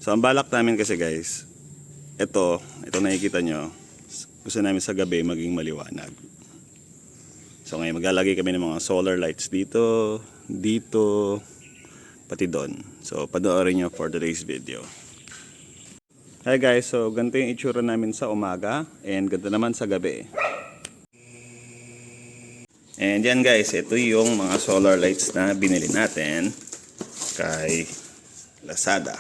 So ang balak namin kasi guys, ito nakikita nyo, gusto namin sa gabi maging maliwanag. So ngayon maglalagay kami ng mga solar lights dito, pati doon. So panoorin nyo for today's video. Hi guys, so ganito yung itsura namin sa umaga and ganito naman sa gabi. And yan guys, ito yung mga solar lights na binili natin kay Lazada.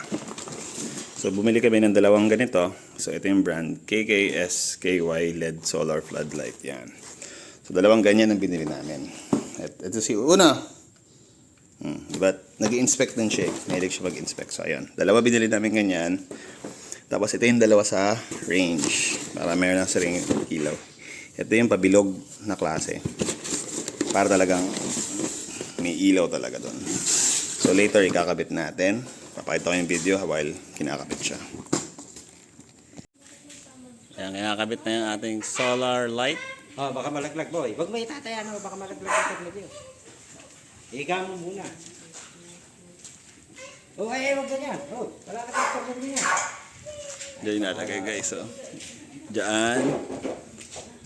So bumili kami ng dalawang ganito. So ito yung brand KKSKY LED Solar Floodlight. Yan. So dalawang ganyan ang binili namin. Ito si Una. Diba? Nag-i-inspect din siya. Mahilig siya mag-inspect. So ayun. Dalawa binili namin ganyan. Tapos ito yung dalawa sa range. Para meron ng sariling ilaw. Ito yung pabilog na klase. Para talagang may ilaw talaga doon. So later ikakabit natin. Papakita ko yung video while kinakabit siya. Ayan, kinakabit na yung ating solar light. Oh, baka malaglag boy. Huwag mo itatayaan mo, baka malaglag yung video. Higa mo muna. Oh, ay, huwag ganyan. Oh, wala ka tayong pagod niya. Diyan nalagay guys. So. Diyan.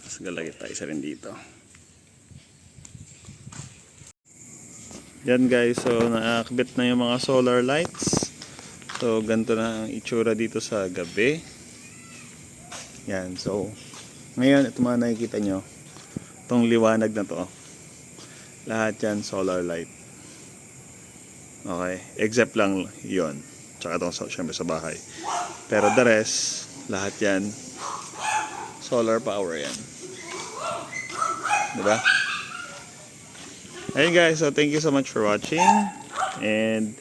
Mas galagay tayo isa rin dito. Yan guys, so nakakabit na yung mga solar lights. So ganito na ang itsura dito sa gabi. Yan, so ngayon ito mga nakikita nyo, itong liwanag na to, lahat yan solar light. Okay, except lang yon, tsaka itong syempre sa bahay. Pero the rest, lahat yan solar power yan. Diba? Ayun guys, so thank you so much for watching. And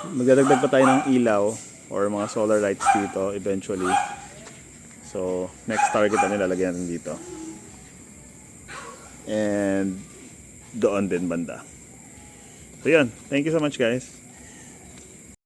magdadagdag pa tayo ng ilaw or mga solar lights dito eventually. So next target na nilalagyan natin dito. And doon din banda. So yun, thank you so much guys.